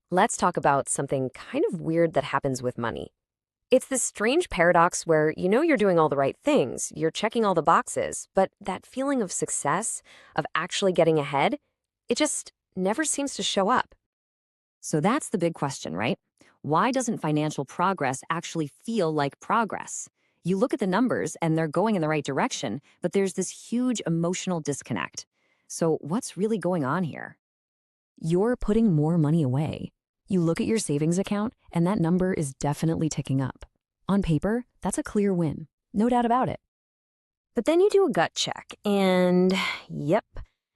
Let's talk about something kind of weird that happens with money. It's this strange paradox where you know you're doing all the right things, you're checking all the boxes, but that feeling of success, of actually getting ahead, it just never seems to show up. So that's the big question, right? Why doesn't financial progress actually feel like progress? You look at the numbers and they're going in the right direction, but there's this huge emotional disconnect. So, what's really going on here? You're putting more money away. You look at your savings account, and that number is definitely ticking up. On paper, that's a clear win. No doubt about it. But then you do a gut check, and yep,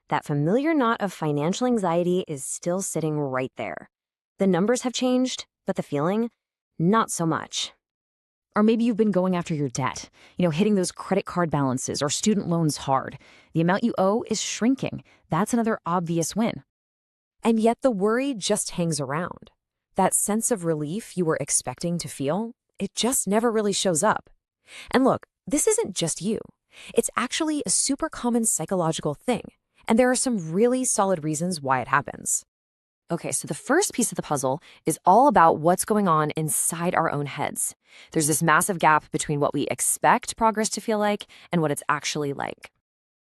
that familiar knot of financial anxiety is still sitting right there. The numbers have changed, but the feeling, not so much. Or maybe you've been going after your debt, hitting those credit card balances or student loans hard. The amount you owe is shrinking. That's another obvious win. And yet the worry just hangs around. That sense of relief you were expecting to feel, it just never really shows up. And look, this isn't just you. It's actually a super common psychological thing, and there are some really solid reasons why it happens. Okay, so the first piece of the puzzle is all about what's going on inside our own heads. There's this massive gap between what we expect progress to feel like and what it's actually like.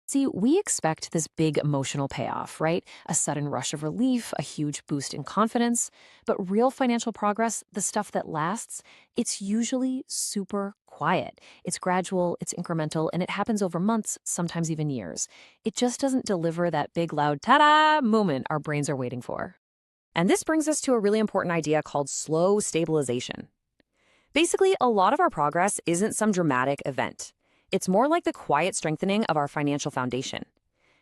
See, we expect this big emotional payoff, right? A sudden rush of relief, a huge boost in confidence. But real financial progress, the stuff that lasts, it's usually super quiet. It's gradual, it's incremental, and it happens over months, sometimes even years. It just doesn't deliver that big, loud, ta-da moment our brains are waiting for. And this brings us to a really important idea called slow stabilization. Basically, a lot of our progress isn't some dramatic event. It's more like the quiet strengthening of our financial foundation.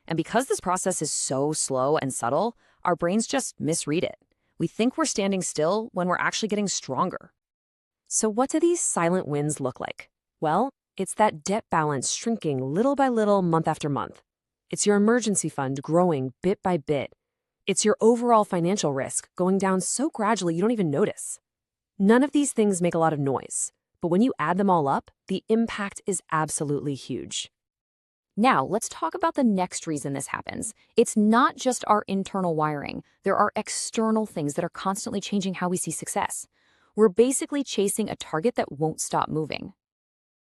And because this process is so slow and subtle, our brains just misread it. We think we're standing still when we're actually getting stronger. So what do these silent wins look like? Well, it's that debt balance shrinking little by little, month after month. It's your emergency fund growing bit by bit. It's your overall financial risk going down so gradually you don't even notice. None of these things make a lot of noise, but when you add them all up, the impact is absolutely huge. Now, let's talk about the next reason this happens. It's not just our internal wiring. There are external things that are constantly changing how we see success. We're basically chasing a target that won't stop moving.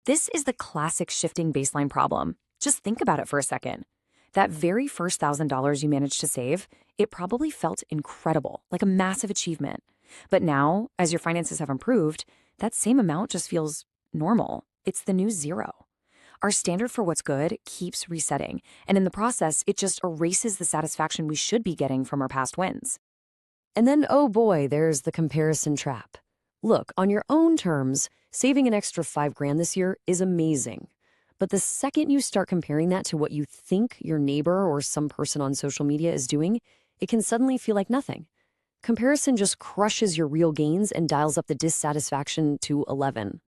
This is the classic shifting baseline problem. Just think about it for a second. That very first $1,000 you managed to save, it probably felt incredible, like a massive achievement. But now, as your finances have improved, that same amount just feels normal. It's the new zero. Our standard for what's good keeps resetting, and in the process, it just erases the satisfaction we should be getting from our past wins. And then, oh boy, there's the comparison trap. Look, on your own terms, saving an extra $5,000 this year is amazing. But the second you start comparing that to what you think your neighbor or some person on social media is doing, it can suddenly feel like nothing. Comparison just crushes your real gains and dials up the dissatisfaction to 11.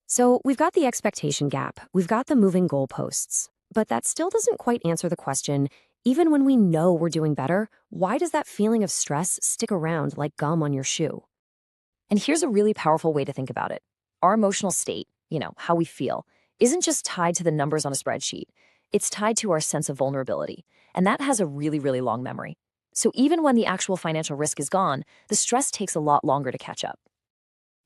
So we've got the expectation gap, we've got the moving goalposts, but that still doesn't quite answer the question, even when we know we're doing better, why does that feeling of stress stick around like gum on your shoe? And here's a really powerful way to think about it. Our emotional state, how we feel, isn't just tied to the numbers on a spreadsheet. It's tied to our sense of vulnerability, and that has a really, really long memory. So even when the actual financial risk is gone, the stress takes a lot longer to catch up.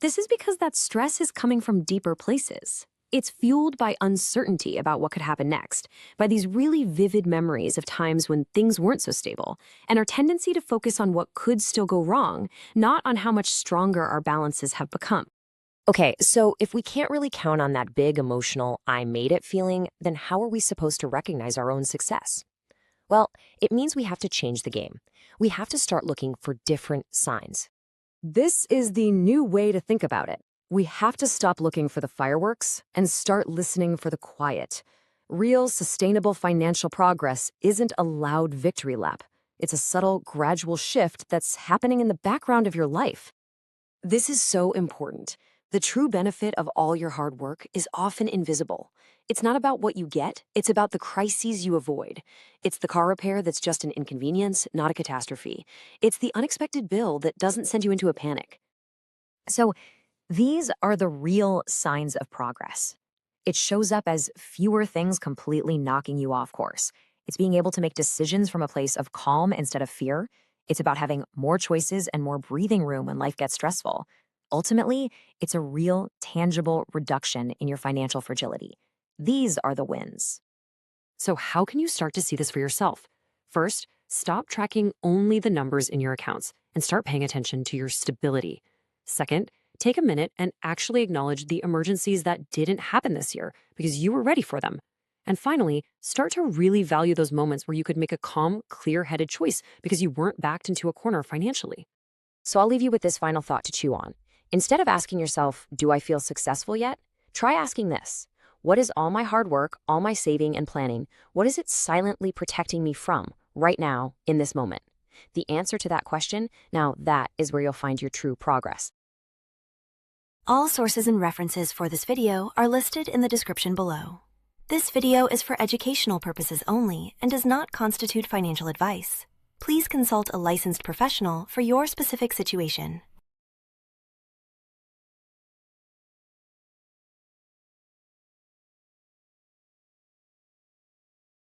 This is because that stress is coming from deeper places. It's fueled by uncertainty about what could happen next, by these really vivid memories of times when things weren't so stable, and our tendency to focus on what could still go wrong, not on how much stronger our balances have become. Okay, so if we can't really count on that big emotional I made it feeling, then how are we supposed to recognize our own success? Well, it means we have to change the game. We have to start looking for different signs. This is the new way to think about it. We have to stop looking for the fireworks and start listening for the quiet. Real, sustainable financial progress isn't a loud victory lap. It's a subtle, gradual shift that's happening in the background of your life. This is so important. The true benefit of all your hard work is often invisible. It's not about what you get, it's about the crises you avoid. It's the car repair that's just an inconvenience, not a catastrophe. It's the unexpected bill that doesn't send you into a panic. So, these are the real signs of progress. It shows up as fewer things completely knocking you off course. It's being able to make decisions from a place of calm instead of fear. It's about having more choices and more breathing room when life gets stressful. Ultimately, it's a real, tangible reduction in your financial fragility. These are the wins. So, how can you start to see this for yourself? First, stop tracking only the numbers in your accounts and start paying attention to your stability. Second, take a minute and actually acknowledge the emergencies that didn't happen this year because you were ready for them. And finally, start to really value those moments where you could make a calm, clear-headed choice because you weren't backed into a corner financially. So I'll leave you with this final thought to chew on. Instead of asking yourself, do I feel successful yet? Try asking this. What is all my hard work, all my saving and planning, what is it silently protecting me from right now in this moment? The answer to that question, now that is where you'll find your true progress. All sources and references for this video are listed in the description below. This video is for educational purposes only and does not constitute financial advice. Please consult a licensed professional for your specific situation.